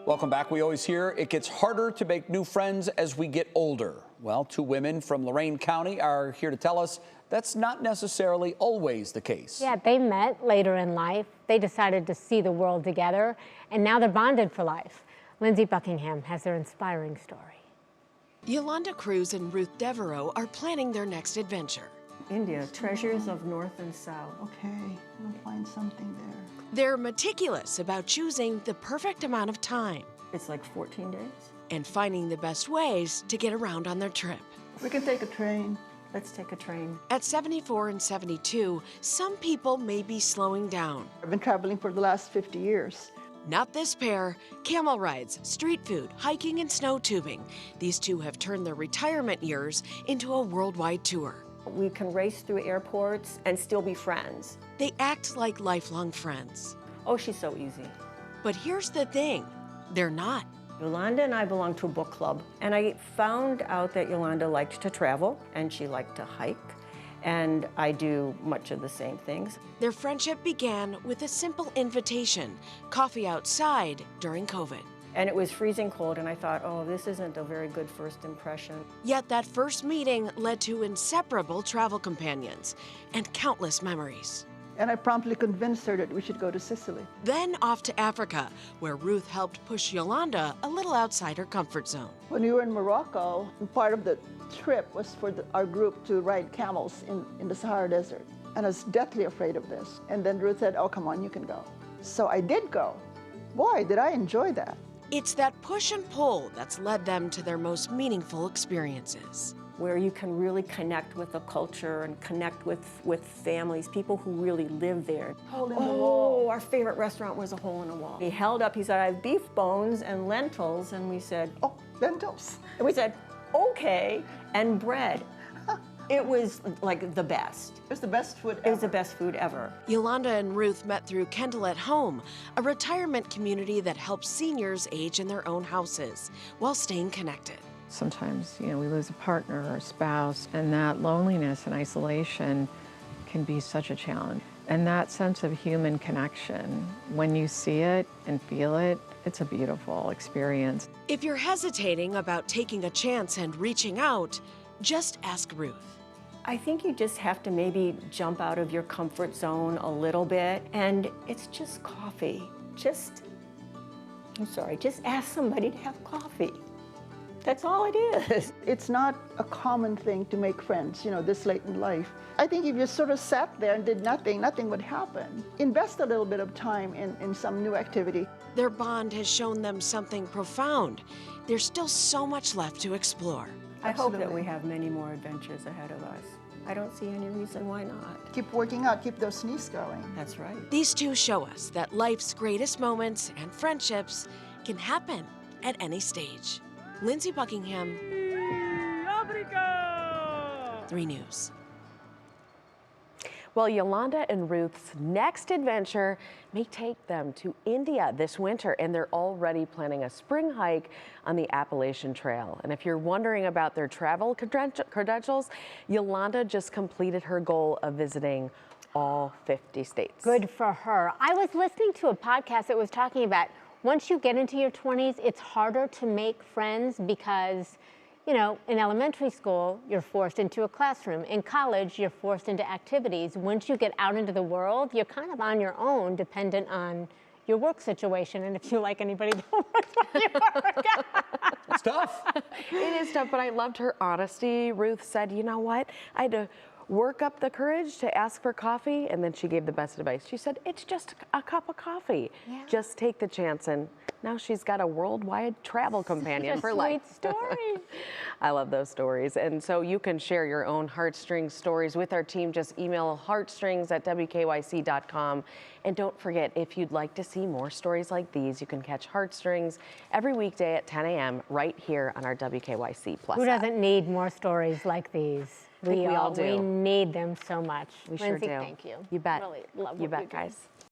Welcome back. We always hear it gets harder to make new friends as we get older. Well, two women from Lorain County are here to tell us that's not necessarily always the case. Yeah, they met later in life. They decided to see the world together, and now they're bonded for life. Lindsay Buckingham has their inspiring story. Yolanda, Cruz and Ruth Devereaux are planning their next adventure. India, treasures of North and South. Okay, we'll find something there. They're meticulous about choosing the perfect amount of time It's like 14 days. and finding the best ways to get around on their trip. We can take a train. Let's take a train. At 74 and 72, some people may be slowing down. I've been traveling for the last 50 years. Not this pair. Camel rides, street food, hiking, and snow tubing. These two have turned their retirement years into a worldwide tour. We can race through airports and still be friends. They act like lifelong friends. Oh, she's so easy. But here's the thing, they're not. Yolanda and I belong to a book club, and I found out that Yolanda liked to travel and she liked to hike, and I do much of the same things. Their friendship began with a simple invitation, coffee outside during COVID. And it was freezing cold, and I thought, oh, this isn't a very good first impression. Yet that first meeting led to inseparable travel companions and countless memories. And I promptly convinced her that we should go to Sicily. Then off to Africa, where Ruth helped push Yolanda a little outside her comfort zone. When we were in Morocco, part of the trip was for our group to ride camels in the Sahara Desert. And I was deathly afraid of this. And then Ruth said, oh, come on, you can go. So I did go. Boy, did I enjoy that. It's that push and pull that's led them to their most meaningful experiences. Where you can really connect with the culture and connect with families, people who really live there. Hole in the wall. Oh, our favorite restaurant was a hole in a wall. He held up, he said, I have beef bones and lentils, and we said, Oh, lentils. and we said, okay, and bread. It was like the best. It was the best food ever. It was the best food ever. Yolanda and Ruth met through Kendall at Home, a retirement community that helps seniors age in their own houses while staying connected. Sometimes, we lose a partner or a spouse, and that loneliness and isolation can be such a challenge. And that sense of human connection, when you see it and feel it, it's a beautiful experience. If you're hesitating about taking a chance and reaching out, just ask Ruth. I think you just have to maybe jump out of your comfort zone a little bit, and it's just coffee. Just ask somebody to have coffee. That's all it is. It's not a common thing to make friends, this late in life. I think if you sort of sat there and did nothing, nothing would happen. Invest a little bit of time in some new activity. Their bond has shown them something profound. There's still so much left to explore. I hope that Absolutely. we have many more adventures ahead of us. I don't see any reason why not. Keep working out, keep those knees going. That's right. These two show us that life's greatest moments and friendships can happen at any stage. Lindsay Buckingham, 3 News. Well, Yolanda and Ruth's next adventure may take them to India this winter, and they're already planning a spring hike on the Appalachian Trail. And if you're wondering about their travel credentials, Yolanda just completed her goal of visiting all 50 states. Good for her. I was listening to a podcast that was talking about once you get into your 20s, it's harder to make friends because, in elementary school, you're forced into a classroom. In college, you're forced into activities. Once you get out into the world, you're kind of on your own, dependent on your work situation and if you like anybody that works where you work. It's tough. It is tough, but I loved her honesty. Ruth said, you know what? I had to work up the courage to ask for coffee, and then she gave the best advice. She said, it's just a cup of coffee. Yeah. Just take the chance, and now she's got a worldwide travel companion for life. Sweet story. I love those stories. And so you can share your own heartstrings stories with our team. Just email heartstrings@wkyc.com. And don't forget, if you'd like to see more stories like these, you can catch Heartstrings every weekday at 10 a.m. right here on our WKYC Plus Who app. doesn't need more stories like these? We all do. We need them so much. We sure Lindsay, do. thank you. You bet. Really love You what bet, you do. guys.